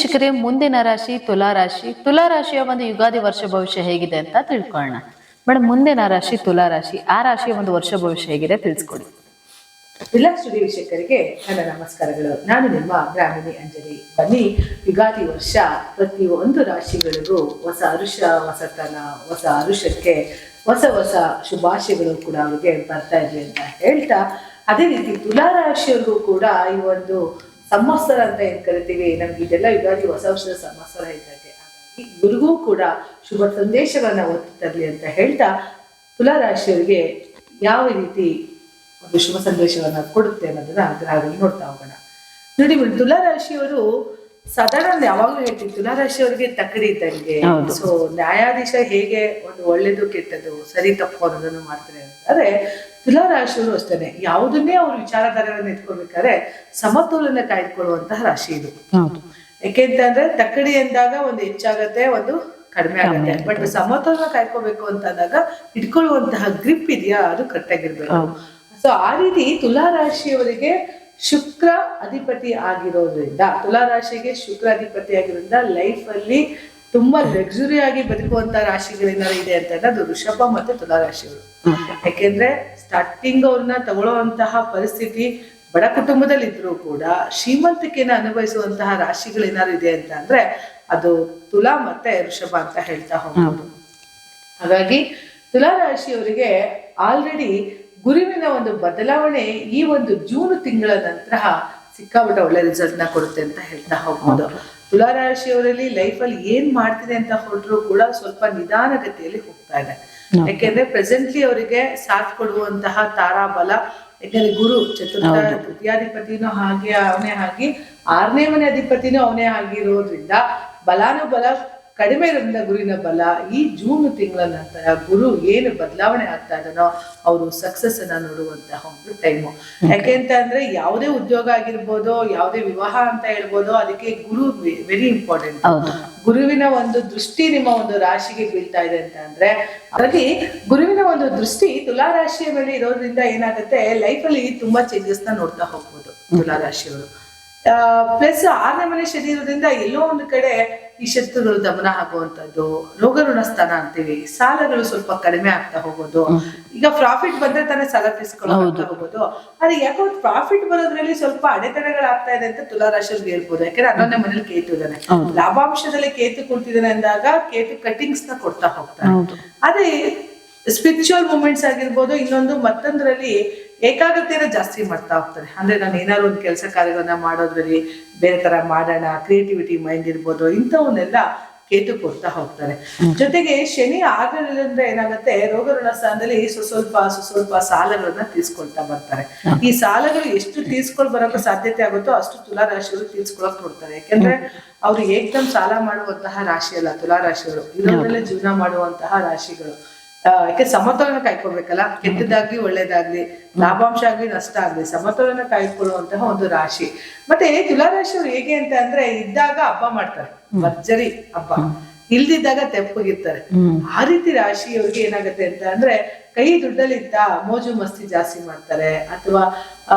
ವೀಕ್ಷಕರೇ, ಮುಂದಿನ ರಾಶಿ ತುಲಾ ರಾಶಿ. ತುಲಾ ರಾಶಿಯ ಒಂದು ಯುಗಾದಿ ವರ್ಷ ಭವಿಷ್ಯ ಹೇಗಿದೆ ಅಂತ ತಿಳ್ಕೊಳ್ಳೋಣ. ಮೇಡಮ್, ಮುಂದಿನ ರಾಶಿ ತುಲಾ ರಾಶಿ, ಆ ರಾಶಿಯ ಒಂದು ವರ್ಷ ಭವಿಷ್ಯ ಹೇಗಿದೆ ತಿಳಿಸ್ಕೊಡಿ. ಎಲ್ಲ ಸ್ಟುಡಿಯೋ ವೀಕ್ಷಕರಿಗೆ ನನ್ನ ನಮಸ್ಕಾರಗಳು. ನಾನು ನಿಮ್ಮ ಬ್ರಾಹ್ಮಣಿ ಅಂಜಲಿ. ಬನ್ನಿ, ಯುಗಾದಿ ವರ್ಷ ಪ್ರತಿಯೊಂದು ರಾಶಿಗಳಿಗೂ ಹೊಸ ಹರುಷ, ಹೊಸತನ, ಹೊಸ ಹರುಷಕ್ಕೆ ಹೊಸ ಹೊಸ ಶುಭಾಶಯಗಳು ಕೂಡ ಅವ್ರಿಗೆ ಬರ್ತಾ ಇರಲಿ ಅಂತ ಹೇಳ್ತಾ, ಅದೇ ರೀತಿ ತುಲಾ ರಾಶಿಯವ್ರಿಗೂ ಕೂಡ ಈ ಒಂದು ಸಂವತ್ಸರ ಅಂತ ಏನ್ ಕರಿತೀವಿ, ನಮ್ಗೆ ಇದೆಲ್ಲ ಯುಗಾದಿ ಹೊಸ ವರ್ಷದ ಸಂವತ್ಸರ ಇದ್ದಾಗೆ. ಹಾಗಾಗಿ ಇವ್ರಿಗೂ ಕೂಡ ಶುಭ ಸಂದೇಶಗಳನ್ನ ಒತ್ತು ತರಲಿ ಅಂತ ಹೇಳ್ತಾ, ತುಲಾ ರಾಶಿಯವರಿಗೆ ಯಾವ ರೀತಿ ಒಂದು ಶುಭ ಸಂದೇಶವನ್ನ ಕೊಡುತ್ತೆ ಅನ್ನೋದನ್ನ ಗ್ರಹದಲ್ಲಿ ನೋಡ್ತಾ ಹೋಗೋಣ. ನೋಡಿ, ತುಲಾ ರಾಶಿಯವರು ಸಾಧಾರಣ ಯಾವಾಗ್ಲೂ ಹೇಳ್ತೀವಿ, ತುಲಾ ರಾಶಿಯವರಿಗೆ ತಕ್ಕಡಿ ಇದ್ದಂಗೆ. ಸೊ ನ್ಯಾಯಾಧೀಶ ಹೇಗೆ ಒಂದು ಒಳ್ಳೇದು ಕೆಟ್ಟದ್ದು ಸರಿ ತಪ್ಪು ಅನ್ನೋದನ್ನು ಮಾಡ್ತಾರೆ ಅಂತಾರೆ, ತುಲಾ ರಾಶಿಯವರು ಅಷ್ಟೇನೆ. ಯಾವುದನ್ನೇ ಅವ್ರ ವಿಚಾರಧಾರೆಗಳನ್ನ ಎತ್ಕೊಳ್ಬೇಕಾದ್ರೆ ಸಮತೋಲನ ಕಾಯ್ದುಕೊಳ್ಳುವಂತಹ ರಾಶಿ ಇದು. ಯಾಕೆಂತಂದ್ರೆ ತಕ್ಕಡಿ ಎಂದಾಗ ಒಂದು ಹೆಚ್ಚಾಗತ್ತೆ, ಒಂದು ಕಡಿಮೆ ಆಗುತ್ತೆ. ಬಟ್ ಸಮತೋಲನ ಕಾಯ್ಕೋಬೇಕು ಅಂತಂದಾಗ ಇಟ್ಕೊಳ್ಳುವಂತಹ ಗ್ರಿಪ್ ಇದೆಯಾ, ಅದು ಕರೆಕ್ಟಾಗಿರ್ಬೇಕು. ಸೊ ಆ ರೀತಿ ತುಲಾ ರಾಶಿಯವರಿಗೆ ಶುಕ್ರ ಅಧಿಪತಿ ಆಗಿರೋದ್ರಿಂದ, ತುಲಾ ರಾಶಿಗೆ ಶುಕ್ರ ಅಧಿಪತಿ ಆಗಿರೋದ್ರಿಂದ ಲೈಫ್ ಅಲ್ಲಿ ತುಂಬಾ ಲಕ್ಸುರಿ ಆಗಿ ಬದುಕುವಂತ ರಾಶಿಗಳೇನಾರು ಇದೆ ಅಂತಂದ್ರೆ ಅದು ವೃಷಭ ಮತ್ತೆ ತುಲಾ ರಾಶಿಯವರು. ಯಾಕೆಂದ್ರೆ ಸ್ಟಾರ್ಟಿಂಗ್ ಅವ್ರನ್ನ ತಗೊಳ್ಳುವಂತಹ ಪರಿಸ್ಥಿತಿ ಬಡ ಕುಟುಂಬದಲ್ಲಿ ಇದ್ರೂ ಕೂಡ ಶ್ರೀಮಂತಿಕೆನ ಅನುಭವಿಸುವಂತಹ ರಾಶಿಗಳೇನಾರು ಇದೆ ಅಂತ ಅಂದ್ರೆ ಅದು ತುಲಾ ಮತ್ತೆ ವೃಷಭ ಅಂತ ಹೇಳ್ತಾ ಹೋಗ್ಬೋದು. ಹಾಗಾಗಿ ತುಲಾ ರಾಶಿಯವರಿಗೆ ಆಲ್ರೆಡಿ ಗುರುವಿನ ಒಂದು ಬದಲಾವಣೆ ಈ ಒಂದು ಜೂನ್ ತಿಂಗಳ ನಂತರ ಸಿಕ್ಕಾಬಿಟ್ಟ ಒಳ್ಳೆ ರಿಸಲ್ಟ್ ನ ಕೊಡುತ್ತೆ ಅಂತ ಹೇಳ್ತಾ ಹೋಗ್ಬೋದು. ತುಲಾ ರಾಶಿಯವರಲ್ಲಿ ಲೈಫ್ ಅಲ್ಲಿ ಏನ್ ಮಾಡ್ತಿದೆ ಅಂತ ಹೊರಟ್ರು ಕೂಡ ಸ್ವಲ್ಪ ನಿಧಾನಗತಿಯಲ್ಲಿ ಹೋಗ್ತಾ ಇದೆ. ಯಾಕೆಂದ್ರೆ ಪ್ರೆಸೆಂಟ್ಲಿ ಅವರಿಗೆ ಸಾಥ್ ಕೊಡುವಂತಹ ತಾರಾಬಲ, ಯಾಕಂದ್ರೆ ಗುರು ಚತುರ್ಥ ತೃತೀಯಾಧಿಪತಿನೂ ಹಾಗೆ ಅವನೇ ಆಗಿ, 6ನೇ ಮನೆ ಅಧಿಪತಿನೂ ಅವನೇ ಆಗಿರೋದ್ರಿಂದ ಬಲಾನುಬಲ ಕಡಿಮೆ ಇರೋದ್ರಿಂದ ಗುರುವಿನ ಬಲ ಈ ಜೂನ್ ತಿಂಗಳ ನಂತರ ಗುರು ಏನು ಬದಲಾವಣೆ ಆಗ್ತಾ ಇದನೋ ಅವರು ಸಕ್ಸಸ್ ಅನ್ನ ನೋಡುವಂತಹ ಒಂದು ಟೈಮು. ಯಾಕೆಂತ ಅಂದ್ರೆ ಯಾವುದೇ ಉದ್ಯೋಗ ಆಗಿರ್ಬೋದು, ಯಾವುದೇ ವಿವಾಹ ಅಂತ ಹೇಳ್ಬೋದು, ಅದಕ್ಕೆ ಗುರು ವೆರಿ ಇಂಪಾರ್ಟೆಂಟ್. ಗುರುವಿನ ಒಂದು ದೃಷ್ಟಿ ನಿಮ್ಮ ಒಂದು ರಾಶಿಗೆ ಬೀಳ್ತಾ ಇದೆ ಅಂತ ಅಂದ್ರೆ, ಹಾಗಾಗಿ ಗುರುವಿನ ಒಂದು ದೃಷ್ಟಿ ತುಲಾ ರಾಶಿಯ ಮೇಲೆ ಇರೋದ್ರಿಂದ ಏನಾಗುತ್ತೆ, ಲೈಫ್ ಅಲ್ಲಿ ತುಂಬಾ ಚೇಂಜಸ್ ನ ನೋಡ್ತಾ ಹೋಗ್ಬೋದು ತುಲಾ ರಾಶಿಯವರು. ಪ್ಲಸ್ 6ನೇ ಮನೆ ಶನಿ ಇರೋದ್ರಿಂದ ಎಲ್ಲೋ ಒಂದು ಕಡೆ ಈ ಶತ್ರುಗಳು ದಮನ ಆಗುವಂಥದ್ದು, ರೋಗ ಋಣಸ್ಥಾನ ಅಂತೀವಿ, ಸಾಲಗಳು ಸ್ವಲ್ಪ ಕಡಿಮೆ ಆಗ್ತಾ ಹೋಗೋದು. ಈಗ ಪ್ರಾಫಿಟ್ ಬಂದ್ರೆ ತಾನೇ ಸಾಲ ತೀರ್ಸ್ಕೊಳ್ಳೋಕೆ ಹೋಗೋದು, ಆದ್ರೆ ಯಾಕೋ ಪ್ರಾಫಿಟ್ ಬರೋದ್ರಲ್ಲಿ ಸ್ವಲ್ಪ ಅಡೆತಡೆಗಳಾಗ್ತಾ ಇದೆ ಅಂತ ತುಲಾ ರಾಶಿಯವ್ರಿಗೆ ಹೇಳ್ಬೋದು. ಯಾಕಂದ್ರೆ 11ನೇ ಮನೇಲಿ ಕೇತು ಇದ್ದಾನೆ, ಲಾಭಾಂಶದಲ್ಲಿ ಕೇತು ಕೊಡ್ತಿದ್ದಾನೆ ಅಂದಾಗ ಕೇತು ಕಟಿಂಗ್ಸ್ ನ ಕೊಡ್ತಾ ಹೋಗ್ತಾನೆ. ಅದೇ ಸ್ಪಿರಿಚುವಲ್ ಮೂಮೆಂಟ್ಸ್ ಆಗಿರ್ಬೋದು, ಇನ್ನೊಂದು ಮತ್ತೊಂದ್ರಲ್ಲಿ ಏಕಾಗ್ರತೆನ ಜಾಸ್ತಿ ಮಾಡ್ತಾ ಹೋಗ್ತಾರೆ. ಅಂದ್ರೆ ನಾನು ಏನಾದ್ರು ಒಂದು ಕೆಲಸ ಕಾರ್ಯಗಳನ್ನ ಮಾಡೋದ್ರಲ್ಲಿ ಬೇರೆ ತರ ಮಾಡೋಣ, ಕ್ರಿಯೇಟಿವಿಟಿ ಮೈಂಡ್ ಇರ್ಬೋದು, ಇಂಥವನ್ನೆಲ್ಲ ಕೇತು ಕೊಡ್ತಾ ಹೋಗ್ತಾರೆ. ಜೊತೆಗೆ ಶನಿ ಆಗಲಿಲ್ಲ ಏನಾಗುತ್ತೆ, ರೋಗ ಋಣಸ್ಥಾನದಲ್ಲಿ ಸ್ವಲ್ಪ ಸಾಲಗಳನ್ನ ತೀರ್ಸ್ಕೊಳ್ತಾ ಬರ್ತಾರೆ. ಈ ಸಾಲಗಳು ಎಷ್ಟು ತೀರ್ಸ್ಕೊಳ್ ಬರೋಕೆ ಸಾಧ್ಯತೆ ಆಗುತ್ತೋ ಅಷ್ಟು ತುಲಾ ರಾಶಿಯವರು ತೀರ್ಸ್ಕೊಳಕ್ ನೋಡ್ತಾರೆ. ಯಾಕೆಂದ್ರೆ ಅವ್ರು ಏಕದಮ್ ಸಾಲ ಮಾಡುವಂತಹ ರಾಶಿ ಅಲ್ಲ ತುಲಾ ರಾಶಿಯವರು, ಇರೋದ್ರಲ್ಲೇ ಜೀವನ ಮಾಡುವಂತಹ ರಾಶಿಗಳು. ಯಾಕೆ ಸಮತೋಲನ ಕಾಯ್ಕೊಳ್ಬೇಕಲ್ಲ, ಕೆಟ್ಟದಾಗ್ಲಿ ಒಳ್ಳೇದಾಗ್ಲಿ, ಲಾಭಾಂಶ ಆಗ್ಲಿ ನಷ್ಟ ಆಗ್ಲಿ, ಸಮತೋಲನ ಕಾಯ್ಕೊಳ್ಳುವಂತಹ ಒಂದು ರಾಶಿ. ಮತ್ತೆ ತುಲಾ ರಾಶಿಯವರು ಹೇಗೆ ಅಂತ ಅಂದ್ರೆ, ಇದ್ದಾಗ ಹಬ್ಬ ಮಾಡ್ತಾರೆ, ಭರ್ಜರಿ ಹಬ್ಬ, ಇಲ್ದಿದ್ದಾಗ ತೆಪ್ಪಗಿರ್ತಾರೆ. ಆ ರೀತಿ ರಾಶಿಯವ್ರಿಗೆ ಏನಾಗುತ್ತೆ ಅಂತ ಅಂದ್ರೆ, ಕೈ ದುಡ್ಡಲ್ಲಿದ್ದ ಮೋಜು ಮಸ್ತಿ ಜಾಸ್ತಿ ಮಾಡ್ತಾರೆ, ಅಥವಾ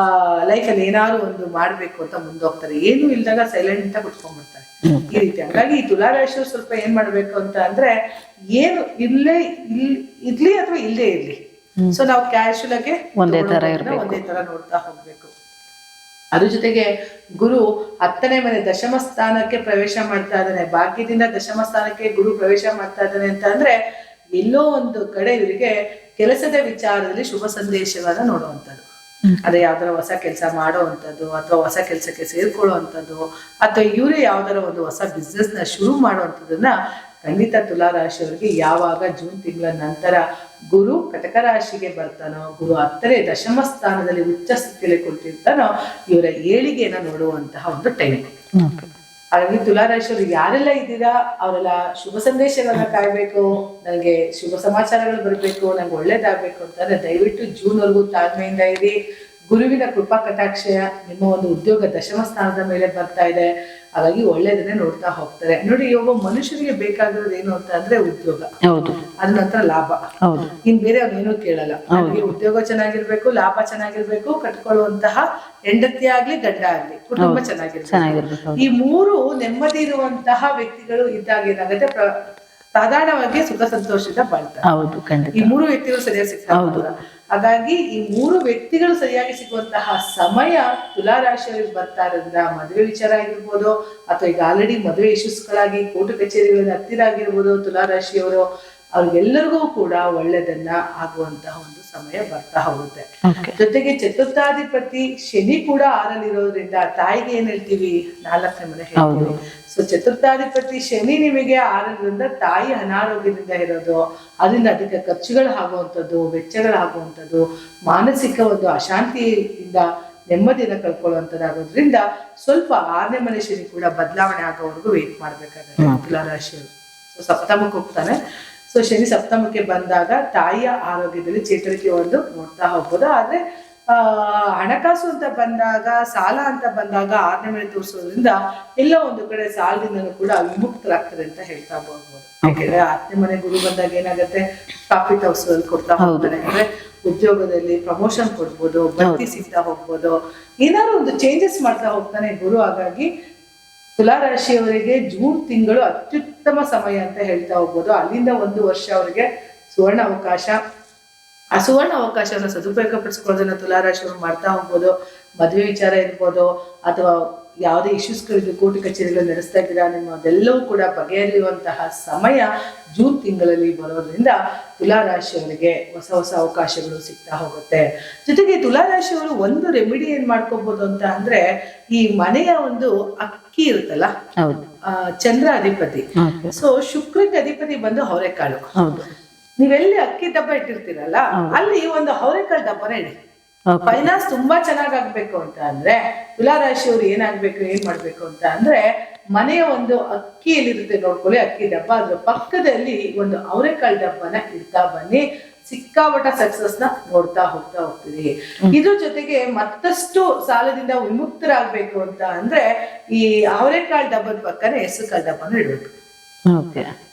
ಲೈಫ್ ಅಲ್ಲಿ ಏನಾದ್ರು ಒಂದು ಮಾಡ್ಬೇಕು ಅಂತ ಮುಂದೋಗ್ತಾರೆ, ಏನು ಇಲ್ದಾಗ ಸೈಲೆಂಟ್ ಅಂತ ಕುತ್ಕೊಂಡ್ಬಿಡ್ತಾರೆ ಈ ರೀತಿ. ಹಾಗಾಗಿ ಈ ತುಲಾ ರಾಶಿಯವ್ರು ಸ್ವಲ್ಪ ಏನ್ ಮಾಡ್ಬೇಕು ಅಂತ ಅಂದ್ರೆ, ಏನು ಇರ್ಲಿ ಅಥವಾ ಇಲ್ಲೇ ಇರ್ಲಿ, ಸೊ ನಾವು ಕ್ಯಾಶುಯಲ್ ಆಗಿ ಒಂದೇ ತರ ನೋಡ್ತಾ ಹೋಗ್ಬೇಕು. ಅದ್ರ ಜೊತೆಗೆ ಗುರು 10ನೇ ಮನೆ ದಶಮ ಸ್ಥಾನಕ್ಕೆ ಪ್ರವೇಶ ಮಾಡ್ತಾ ಇದ್ದಾನೆ, ಭಾಗ್ಯದಿಂದ ದಶಮ ಸ್ಥಾನಕ್ಕೆ ಗುರು ಪ್ರವೇಶ ಮಾಡ್ತಾ ಇದ್ದಾನೆ ಅಂತ ಅಂದ್ರೆ, ಎಲ್ಲೋ ಒಂದು ಕಡೆ ಇವರಿಗೆ ಕೆಲಸದ ವಿಚಾರದಲ್ಲಿ ಶುಭ ಸಂದೇಶಗಳನ್ನ ನೋಡುವಂಥದ್ದು. ಅದೇ ಯಾವ್ದಾರ ಹೊಸ ಕೆಲಸ ಮಾಡುವಂಥದ್ದು, ಅಥವಾ ಹೊಸ ಕೆಲಸಕ್ಕೆ ಸೇರ್ಕೊಳ್ಳುವಂಥದ್ದು, ಅಥವಾ ಇವರೇ ಯಾವ್ದಾರ ಒಂದು ಹೊಸ ಬಿಸ್ನೆಸ್ ನ ಶುರು ಮಾಡುವಂಥದ್ದನ್ನ ಖಂಡಿತ ತುಲಾ ರಾಶಿಯವರಿಗೆ ಯಾವಾಗ ಜೂನ್ ತಿಂಗಳ ನಂತರ ಗುರು ಕಟಕ ರಾಶಿಗೆ ಬರ್ತಾನೋ, ಗುರು 10ನೇ ದಶಮ ಸ್ಥಾನದಲ್ಲಿ ಉಚ್ಚ ಸ್ಥಿತಿಯಲ್ಲಿ ಕೊಟ್ಟಿರ್ತಾನೋ, ಇವರ ಏಳಿಗೆಯನ್ನ ನೋಡುವಂತಹ ಒಂದು ಟೈಮ್. ಹಾಗಾಗಿ ತುಲಾ ರಾಶಿಯವರು ಯಾರೆಲ್ಲ ಇದ್ದೀರಾ ಅವರೆಲ್ಲ ಶುಭ ಸಂದೇಶಗಳನ್ನ ಕಾಯ್ಬೇಕು, ನನಗೆ ಶುಭ ಸಮಾಚಾರಗಳು ಬರ್ಬೇಕು, ನಂಗೆ ಒಳ್ಳೇದಾಗ್ಬೇಕು ಅಂತಂದ್ರೆ ದಯವಿಟ್ಟು ಜೂನ್ ವರೆಗೂ ತಾಳ್ಮೆಯಿಂದ ಇರಿ. ಗುರುವಿನ ಕೃಪಾ ಕಟಾಕ್ಷ ನಿಮ್ಮ ಒಂದು ಉದ್ಯೋಗ ದಶಮ ಸ್ಥಾನದ ಮೇಲೆ ಬರ್ತಾ ಇದೆ. ಹಾಗಾಗಿ ಒಳ್ಳೇದನ್ನೇ ನೋಡ್ತಾ ಹೋಗ್ತಾರೆ. ನೋಡಿ, ಒಬ್ಬ ಮನುಷ್ಯನಿಗೆ ಬೇಕಾಗಿರೋದು ಏನು ಅಂತ ಅಂದ್ರೆ ಉದ್ಯೋಗ, ಹೌದು, ಅದ ನಂತರ ಲಾಭ. ಹೌದು, ಇನ್ ಬೇರೆ ಅವ್ನೇನು ಕೇಳಲ್ಲ. ನನಗೆ ಉದ್ಯೋಗ ಚೆನ್ನಾಗಿರ್ಬೇಕು, ಲಾಭ ಚೆನ್ನಾಗಿರ್ಬೇಕು, ಕಟ್ಕೊಳ್ಳುವಂತಹ ಹೆಂಡತಿ ಆಗ್ಲಿ ಗಂಡ ಆಗ್ಲಿ ಕುಟುಂಬ ಚೆನ್ನಾಗಿರ್ಬೇಕು. ಈ ಮೂರು ನೆಮ್ಮದಿ ಇರುವಂತಹ ವ್ಯಕ್ತಿಗಳು ಇದ್ದಾಗ ಏನಾಗುತ್ತೆ, ಸಾಧಾರಣವಾಗಿ ಸುಖ ಸಂತೋಷದಿಂದ ಬಾಳ್ತಾರೆ. ಹೌದು, ಖಂಡಿತ. ಈ ಮೂರು ವ್ಯಕ್ತಿಗಳು ಸರಿಯಾಗಿ ಸಿಗ್ತಾರೆ. ಹಾಗಾಗಿ ಈ ಮೂರು ವ್ಯಕ್ತಿಗಳು ಸರಿಯಾಗಿ ಸಿಗುವಂತಹ ಸಮಯ ತುಲಾರಾಶಿಯವರಿಗೆ ಬರ್ತಾ ಇರೋದ್ರಿಂದ ಮದುವೆ ವಿಚಾರ ಆಗಿರ್ಬೋದು, ಅಥವಾ ಈಗ ಆಲ್ರೆಡಿ ಮದುವೆ ಇಶ್ಯೂಸ್ಗಳಾಗಿ ಕೋರ್ಟ್ ಕಚೇರಿಗಳಿಂದ ಹತ್ತಿರ ಆಗಿರ್ಬೋದು, ತುಲಾರಾಶಿಯವರು ಅವ್ರಿಗೆಲ್ಲರಿಗೂ ಕೂಡ ಒಳ್ಳೆದನ್ನ ಆಗುವಂತಹ ಒಂದು ಸಮಯ ಬರ್ತಾ ಹೋಗುತ್ತೆ. ಜೊತೆಗೆ ಚತುರ್ಥಾಧಿಪತಿ ಶನಿ ಕೂಡ ಆರಲ್ಲಿರೋದ್ರಿಂದ ತಾಯಿಗೆ ಏನ್ ಹೇಳ್ತೀವಿ, 4ನೇ ಮನೆ ಹೇಳ್ತೀವಿ. ಸೊ ಚತುರ್ಥಾಧಿಪತಿ ಶನಿ ನಿಮಗೆ ಆರೋದ್ರಿಂದ ತಾಯಿ ಅನಾರೋಗ್ಯದಿಂದ ಇರೋದು, ಅದರಿಂದ ಅಧಿಕ ಖರ್ಚುಗಳು ಆಗುವಂಥದ್ದು, ವೆಚ್ಚಗಳು ಆಗುವಂಥದ್ದು, ಮಾನಸಿಕ ಒಂದು ಅಶಾಂತಿಯಿಂದ ನೆಮ್ಮದಿಯನ್ನು ಕಳ್ಕೊಳ್ಳುವಂಥದ್ದಾಗೋದ್ರಿಂದ ಸ್ವಲ್ಪ 6ನೇ ಮನೆ ಶನಿ ಕೂಡ ಬದಲಾವಣೆ ಆಗೋವರೆಗೂ ವೇಟ್ ಮಾಡ್ಬೇಕಾಗುತ್ತೆ ತುಲಾರಾಶಿಯವರು. ಸೊ ಸಪ್ತಮಕ್ಕೆ ಹೋಗ್ತಾನೆ. ಸೊ ಶನಿ ಸಪ್ತಮಕ್ಕೆ ಬಂದಾಗ ತಾಯಿಯ ಆರೋಗ್ಯದಲ್ಲಿ ಚೇತರಿಕೆ ಒಂದು ನೋಡ್ತಾ ಹೋಗ್ಬೋದು. ಆದ್ರೆ ಹಣಕಾಸು ಅಂತ ಬಂದಾಗ, ಸಾಲ ಅಂತ ಬಂದಾಗ 6ನೇ ಮನೆ ತೋರಿಸೋದ್ರಿಂದ ಎಲ್ಲ ಒಂದು ಕಡೆ ಸಾಲದಿಂದನೂ ಕೂಡ ವಿಮುಕ್ತರಾಗ್ತಾರೆ ಅಂತ ಹೇಳ್ತಾ ಹೋಗ್ಬೋದು. ಯಾಕೆಂದ್ರೆ 6ನೇ ಮನೆ ಗುರು ಬಂದಾಗ ಏನಾಗುತ್ತೆ, ಪ್ರಾಫಿಟ್ ಹೌಸ್ ಕೊಡ್ತಾ ಹೋಗ್ತಾರೆ. ಅಂದ್ರೆ ಉದ್ಯೋಗದಲ್ಲಿ ಪ್ರಮೋಷನ್ ಕೊಡ್ಬೋದು, ಬಡ್ತಿ ಸಿಗ್ತಾ ಹೋಗ್ಬೋದು, ಏನಾದ್ರು ಒಂದು ಚೇಂಜಸ್ ಮಾಡ್ತಾ ಹೋಗ್ತಾನೆ ಗುರು. ಹಾಗಾಗಿ ತುಲಾರಾಶಿಯವರಿಗೆ ಜೂನ್ ತಿಂಗಳು ಅತ್ಯುತ್ತಮ ಸಮಯ ಅಂತ ಹೇಳ್ತಾ ಹೋಗ್ಬೋದು. ಅಲ್ಲಿಂದ 1 ವರ್ಷ ಅವರಿಗೆ ಸುವರ್ಣ ಅವಕಾಶ. ಆ ಸುವರ್ಣ ಅವಕಾಶವನ್ನು ಸದುಪಯೋಗ ಪಡಿಸ್ಕೊಳ್ಳೋದನ್ನ ತುಲಾರಾಶಿಯವರು ಮಾಡ್ತಾ ಹೋಗ್ಬೋದು. ಮದುವೆ ವಿಚಾರ ಇರ್ಬೋದು, ಅಥವಾ ಯಾವುದೇ ಇಶ್ಯೂಸ್ಗಳಿದ್ದು ಕೋರ್ಟ್ ಕಚೇರಿಗಳು ನಡೆಸ್ತಾ ಇದ್ದೀರಾ, ನಿಮ್ಮದೆಲ್ಲವೂ ಕೂಡ ಬಗೆಹರಿಯುವಂತಹ ಸಮಯ ಜೂನ್ ತಿಂಗಳಲ್ಲಿ ಬರೋದ್ರಿಂದ ತುಲಾರಾಶಿಯವರಿಗೆ ಹೊಸ ಹೊಸ ಅವಕಾಶಗಳು ಸಿಗ್ತಾ ಹೋಗುತ್ತೆ. ಜೊತೆಗೆ ತುಲಾರಾಶಿಯವರು ಒಂದು ರೆಮಿಡಿ ಏನ್ ಮಾಡ್ಕೋಬಹುದು ಅಂತ ಅಂದ್ರೆ, ಈ ಮನೆಯ ಒಂದು ಅಕ್ಕಿ ಇರುತ್ತಲ್ಲ, ಚಂದ್ರ ಅಧಿಪತಿ. ಸೊ ಶುಕ್ರಕ್ಕೆ ಅಧಿಪತಿ ಬಂದು ಅವರೆಕಾಳು. ನೀವೆಲ್ಲಿ ಅಕ್ಕಿ ಡಬ್ಬ ಇಟ್ಟಿರ್ತೀರಲ್ಲ, ಅಲ್ಲಿ ಒಂದು ಅವರೆಕಾಳು ಡಬ್ಬನ ಇಡಿ. ಫೈನಾನ್ಸ್ ತುಂಬಾ ಚೆನ್ನಾಗಾಗ್ಬೇಕು ಅಂತ ಅಂದ್ರೆ ತುಲಾರಾಶಿಯವರು ಏನ್ ಮಾಡ್ಬೇಕು ಅಂತ ಅಂದ್ರೆ, ಮನೆಯ ಒಂದು ಅಕ್ಕಿಯಲ್ಲಿರುತ್ತೆ ನೋಡ್ಕೊಳ್ಳಿ, ಅಕ್ಕಿ ಡಬ್ಬ, ಅದ್ರ ಪಕ್ಕದಲ್ಲಿ ಒಂದು ಅವರೆಕಾಳು ಡಬ್ಬನ ಇಡ್ತಾ ಬನ್ನಿ. ಸಿಕ್ಕಾಪಟ್ಟ ಸಕ್ಸಸ್ ನ ನೋಡ್ತಾ ಹೋಗ್ತೀರಿ. ಇದ್ರ ಜೊತೆಗೆ ಮತ್ತಷ್ಟು ಸಾಲದಿಂದ ವಿಮುಕ್ತರಾಗ್ಬೇಕು ಅಂತ ಅಂದ್ರೆ, ಈ ಅವರೆಕಾಳು ಡಬ್ಬದ ಪಕ್ಕನೆ ಹೆಸರುಕಾಳು ಡಬ್ಬನ ಇಡ್ಬೇಕು.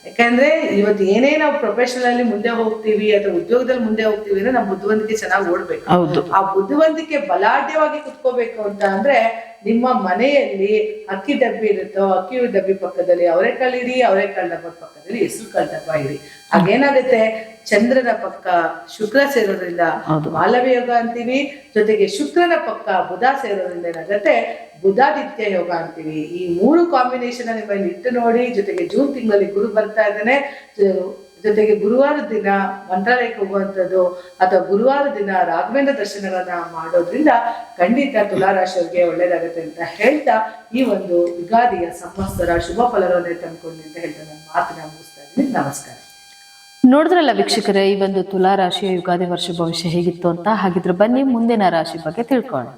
ಯಾಕಂದ್ರೆ ಇವತ್ತು ಏನೇ ನಾವು ಪ್ರೊಫೆಷನಲ್ ಅಲ್ಲಿ ಮುಂದೆ ಹೋಗ್ತೀವಿ ಅಥವಾ ಉದ್ಯೋಗದಲ್ಲಿ ಮುಂದೆ ಹೋಗ್ತೀವಿ ಅಂದ್ರೆ ನಮ್ಮ ಬುದ್ಧಿವಂತಿಕೆ ಚೆನ್ನಾಗಿ ಓಡ್ಬೇಕು. ಆ ಬುದ್ಧಿವಂತಿಕೆ ಬಲಾಢ್ಯವಾಗಿ ಕುತ್ಕೋಬೇಕು ಅಂತ ಅಂದ್ರೆ, ನಿಮ್ಮ ಮನೆಯಲ್ಲಿ ಅಕ್ಕಿ ಡಬ್ಬಿ ಇರುತ್ತೋ, ಅಕ್ಕಿ ಡಬ್ಬಿ ಪಕ್ಕದಲ್ಲಿ ಅವರೆಕಾಳು ಇಡಿ, ಅವರೆಕಾಳು ಡಬ್ಬದ ಪಕ್ಕದಲ್ಲಿ ಹೆಸರುಕಾಳು ಡಬ್ಬ ಇಡಿ. ಹಾಗೇನಾಗುತ್ತೆ, ಚಂದ್ರನ ಪಕ್ಕ ಶುಕ್ರ ಸೇರೋದ್ರಿಂದ ಮಾಲವ್ಯ ಯೋಗ ಅಂತೀವಿ. ಜೊತೆಗೆ ಶುಕ್ರನ ಪಕ್ಕ ಬುಧ ಸೇರೋದ್ರಿಂದ ಏನಾಗುತ್ತೆ, ಬುಧಾದಿತ್ಯ ಯೋಗ ಅಂತೀವಿ. ಈ 3 ಕಾಂಬಿನೇಷನ್ ನಿಮ್ಮಲ್ಲಿ ಇಟ್ಟು ನೋಡಿ. ಜೊತೆಗೆ ಜೂನ್ ತಿಂಗಳಲ್ಲಿ ಗುರು ಬರ್ತಾ ಇದ್ದಾನೆ. ಜೊತೆಗೆ ಗುರುವಾರದ ದಿನ ಮಂತ್ರಾಲಯಕ್ಕೆ ಹೋಗುವಂಥದ್ದು ಅಥವಾ ಗುರುವಾರ ದಿನ ರಾಘವೇಂದ್ರ ದರ್ಶನಗಳನ್ನ ಮಾಡೋದ್ರಿಂದ ಖಂಡಿತ ತುಲಾರಾಶಿಯವರಿಗೆ ಒಳ್ಳೇದಾಗುತ್ತೆ ಅಂತ ಹೇಳ್ತಾ, ಈ ಒಂದು ಯುಗಾದಿಯ ಸಂವತ್ಸರ ಶುಭ ಫಲಗಳನ್ನೇ ತಂದ್ಕೊಂಡು ಅಂತ ಹೇಳ್ತಾ ನನ್ನ ಮಾತನ್ನ ಮುಗಿಸ್ತಾ ಇದ್ದೀನಿ. ನಮಸ್ಕಾರ. ನೋಡಿದ್ರಲ್ಲ ವೀಕ್ಷಕರೇ, ಈ ಒಂದು ತುಲಾರಾಶಿಯ ಯುಗಾದಿ ವರ್ಷ ಭವಿಷ್ಯ ಹೇಗಿತ್ತು ಅಂತ. ಹಾಗಿದ್ರೆ ಬನ್ನಿ ಮುಂದಿನ ರಾಶಿ ಬಗ್ಗೆ ತಿಳ್ಕೊಳ್ಳೋಣ.